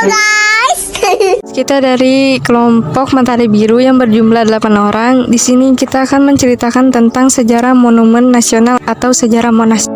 guys. Kita dari kelompok Matahari Biru yang berjumlah 8 orang. Di sini kita akan menceritakan tentang sejarah Monumen Nasional atau sejarah Monas.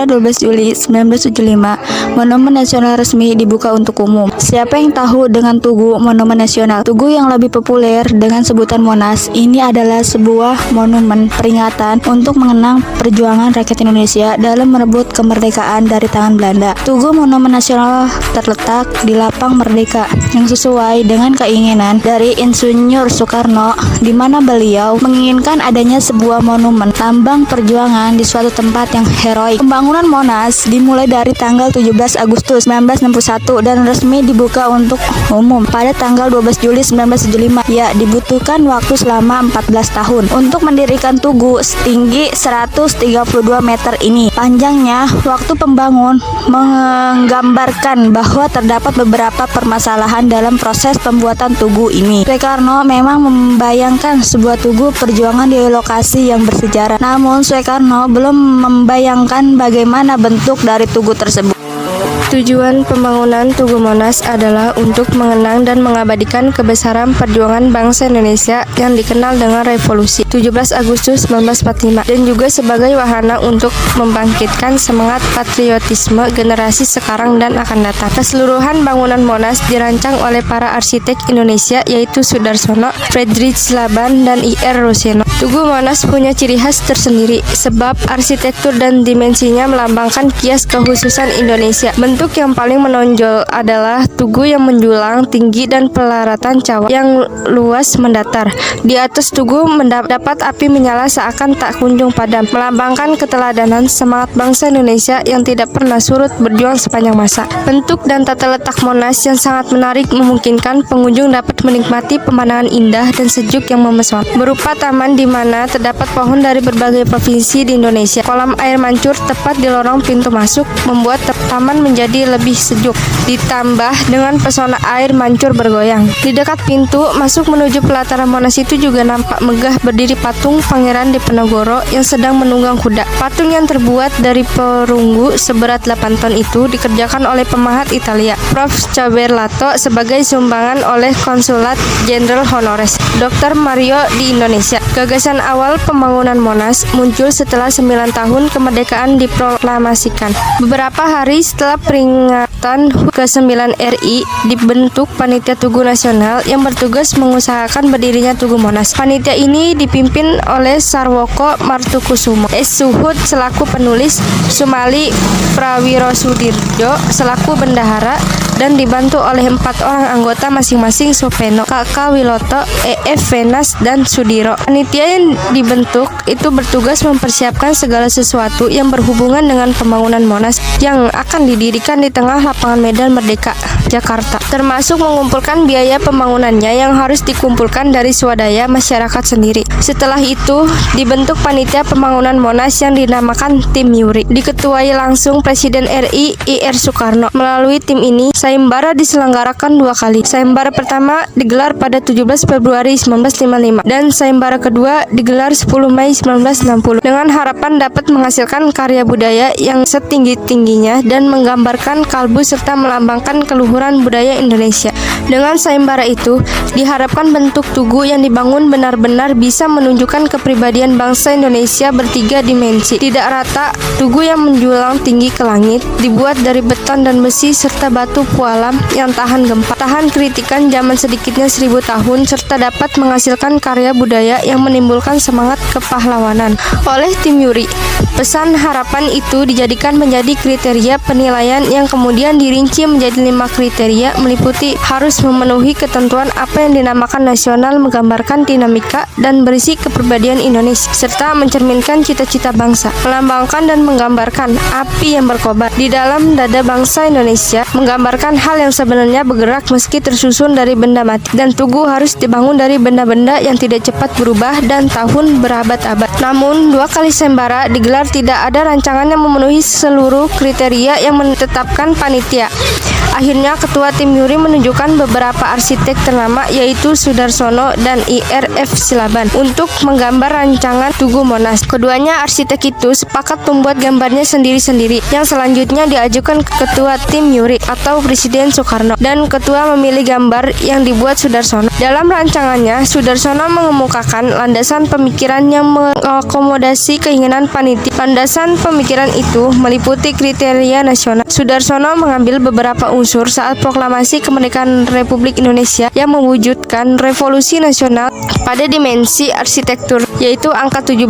Pada 12 Juli 1975, Monumen Nasional resmi dibuka untuk umum. Siapa yang tahu dengan Tugu Monumen Nasional? Tugu yang lebih populer dengan sebutan Monas, ini adalah sebuah monumen peringatan untuk mengenang perjuangan rakyat Indonesia dalam merebut kemerdekaan dari tangan Belanda. Tugu Monumen Nasional terletak di Lapang Merdeka yang sesuai dengan keinginan dari Insinyur Soekarno, di mana beliau menginginkan adanya sebuah monumen lambang perjuangan di suatu tempat yang heroik. Pembangunan Monas dimulai dari tanggal 17 Agustus 1961 dan resmi dibuka untuk umum pada tanggal 12 Juli 1975. Ya, dibutuhkan waktu selama 14 tahun untuk mendirikan tugu setinggi 132 meter ini. Panjangnya, waktu pembangun menggambarkan bahwa terdapat beberapa permasalahan dalam proses pembuatan tugu ini. Soekarno memang membayangkan sebuah tugu perjuangan di lokasi yang bersejarah. Namun Soekarno belum membayangkan bagaimana bentuk dari tugu tersebut. Tujuan pembangunan Tugu Monas adalah untuk mengenang dan mengabadikan kebesaran perjuangan bangsa Indonesia yang dikenal dengan Revolusi 17 Agustus 1945 dan juga sebagai wahana untuk membangkitkan semangat patriotisme generasi sekarang dan akan datang. Keseluruhan bangunan Monas dirancang oleh para arsitek Indonesia yaitu Sudarsono, Friedrich Laban, dan I.R. Roseno. Tugu Monas punya ciri khas tersendiri sebab arsitektur dan dimensinya melambangkan kias kekhususan Indonesia. Bentuk yang paling menonjol adalah tugu yang menjulang tinggi dan pelaratan cawang yang luas mendatar. Di atas tugu mendapat api menyala seakan tak kunjung padam, melambangkan keteladanan semangat bangsa Indonesia yang tidak pernah surut berjuang sepanjang masa. Bentuk dan tata letak Monas yang sangat menarik memungkinkan pengunjung dapat menikmati pemandangan indah dan sejuk yang memesona. Berupa taman di mana terdapat pohon dari berbagai provinsi di Indonesia. Kolam air mancur tepat di lorong pintu masuk membuat taman menjadi lebih sejuk, ditambah dengan pesona air mancur bergoyang. Di dekat pintu masuk menuju pelataran Monas itu juga nampak megah berdiri patung Pangeran Diponegoro yang sedang menunggang kuda. Patung yang terbuat dari perunggu seberat 8 ton itu dikerjakan oleh pemahat Italia, Prof. Caberlato, sebagai sumbangan oleh Konsulat Jenderal Honores Dr. Mario di Indonesia. Gagasan awal pembangunan Monas muncul setelah 9 tahun kemerdekaan diproklamasikan. Beberapa hari setelah peringatan HUT ke-9 RI, dibentuk Panitia Tugu Nasional yang bertugas mengusahakan berdirinya Tugu Monas. Panitia ini dipimpin oleh Sarwoko Martukusumo, Suhud selaku penulis, Sumali Prawirosudirjo selaku bendahara, dan dibantu oleh 4 orang anggota masing-masing, Sopeno, Kakak Wiloto, E.F. Venas, dan Sudiro. Panitia yang dibentuk itu bertugas mempersiapkan segala sesuatu yang berhubungan dengan pembangunan Monas yang akan didirikan di tengah lapangan Medan Merdeka, Jakarta, termasuk mengumpulkan biaya pembangunannya yang harus dikumpulkan dari swadaya masyarakat sendiri. Setelah itu, dibentuk panitia pembangunan Monas yang dinamakan Tim Yuri. Diketuai langsung Presiden RI I.R. Soekarno. Melalui tim ini, sayembara diselenggarakan 2 kali. Sayembara pertama digelar pada 17 Februari 1955 dan sayembara kedua digelar 10 Mei 1960 dengan harapan dapat menghasilkan karya budaya yang setinggi-tingginya dan menggambarkan kalbu serta melambangkan keluhuran budaya Indonesia. Dengan sayembara itu, diharapkan bentuk tugu yang dibangun benar-benar bisa menunjukkan kepribadian bangsa Indonesia bertiga dimensi. Tidak rata, tugu yang menjulang tinggi ke langit, dibuat dari beton dan besi serta batu pualam yang tahan gempa, tahan kritikan zaman sedikitnya 1000 tahun, serta dapat menghasilkan karya budaya yang menimbulkan semangat kepahlawanan. Oleh tim Yuri, pesan harapan itu dijadikan menjadi kriteria penilaian yang kemudian dirinci menjadi 5 kriteria meliputi harus memenuhi ketentuan apa yang dinamakan nasional, menggambarkan dinamika dan berisi kepribadian Indonesia, serta mencerminkan cita-cita bangsa, melambangkan dan menggambarkan api yang berkobar di dalam dada bangsa Indonesia, menggambarkan hal yang sebenarnya bergerak meski tersusun dari benda mati, dan tugu harus dibangun dari benda-benda yang tidak cepat berubah dan tahun berabad-abad. Namun, 2 kali sayembara digelar tidak ada rancangan yang memenuhi seluruh kriteria yang menetapkan panitia. Akhirnya Ketua Tim Yuri menunjukkan beberapa arsitek ternama yaitu Sudarsono dan IRF Silaban untuk menggambar rancangan Tugu Monas. Keduanya arsitek itu sepakat membuat gambarnya sendiri-sendiri yang selanjutnya diajukan ke Ketua Tim Yuri atau Presiden Soekarno, dan Ketua memilih gambar yang dibuat Sudarsono. Dalam rancangannya, Sudarsono mengemukakan landasan pemikiran yang mengakomodasi keinginan panitia. Landasan pemikiran itu meliputi kriteria nasional. Sudarsono mengambil beberapa unsur saat proklamasi kemerdekaan Republik Indonesia yang mewujudkan revolusi nasional pada dimensi arsitektur, yaitu angka 17,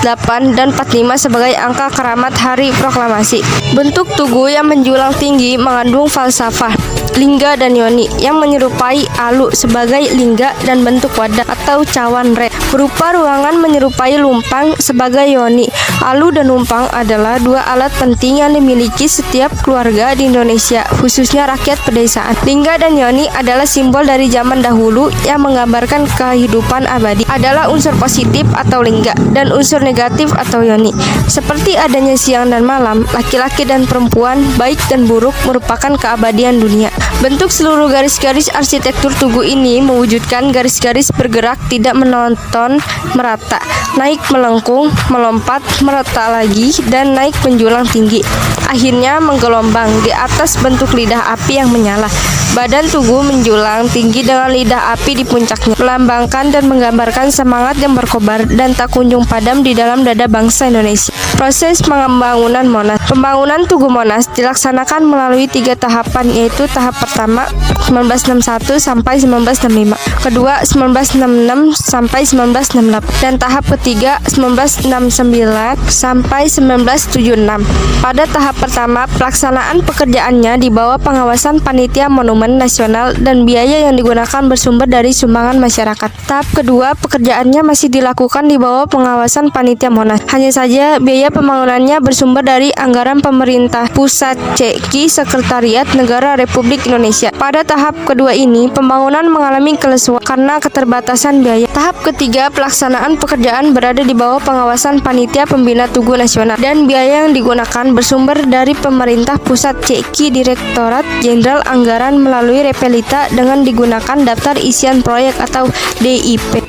8, dan 45 sebagai angka keramat hari proklamasi. Bentuk tugu yang menjulang tinggi mengandung falsafah lingga dan yoni yang menyerupai alu sebagai lingga dan bentuk wadah atau cawan red berupa ruangan menyerupai lumpang sebagai yoni. Alu dan lumpang adalah dua alat penting yang dimiliki setiap keluarga di Indonesia, khususnya rakyat pedesaan. Lingga dan yoni adalah simbol dari zaman dahulu yang menggambarkan kehidupan abadi. Adalah unsur positif atau lingga dan unsur negatif atau yoni. Seperti adanya siang dan malam, laki-laki dan perempuan, baik dan buruk merupakan keabadian dunia. Bentuk seluruh garis-garis arsitektur tugu ini mewujudkan garis-garis bergerak tidak menonton merata, naik melengkung, melompat, merata lagi, dan naik menjulang tinggi. Akhirnya menggelombang di atas bentuk lidah api yang menyala. Badan tugu menjulang tinggi dengan lidah api di puncaknya, melambangkan dan menggambarkan semangat yang berkobar dan tak kunjung padam di dalam dada bangsa Indonesia. Proses pembangunan Monas. Pembangunan Tugu Monas dilaksanakan melalui 3 tahapan, yaitu tahap pertama 1961 sampai 1965, kedua 1966 sampai 1968, dan tahap ketiga 1969 sampai 1976. Pada tahap pertama, pelaksanaan pekerjaannya di bawah pengawasan Panitia Monumen Nasional dan biaya yang digunakan bersumber dari sumbangan masyarakat. Tahap kedua, pekerjaannya masih dilakukan di bawah pengawasan Panitia Monas. Hanya saja biaya pembangunannya bersumber dari anggaran pemerintah pusat CEKI Sekretariat Negara Republik Indonesia. Pada tahap kedua ini, pembangunan mengalami kelesuan karena keterbatasan biaya. Tahap ketiga, pelaksanaan pekerjaan berada di bawah pengawasan Panitia Pembina Tugu Nasional dan biaya yang digunakan bersumber dari pemerintah pusat CEKI Direktorat Jenderal Anggaran melalui Repelita dengan digunakan daftar isian proyek atau DIP.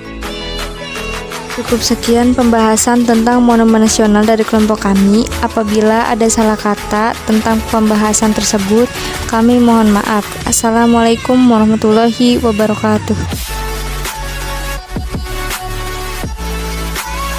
Cukup sekian pembahasan tentang Monumen Nasional dari kelompok kami. Apabila ada salah kata tentang pembahasan tersebut, kami mohon maaf. Assalamualaikum warahmatullahi wabarakatuh.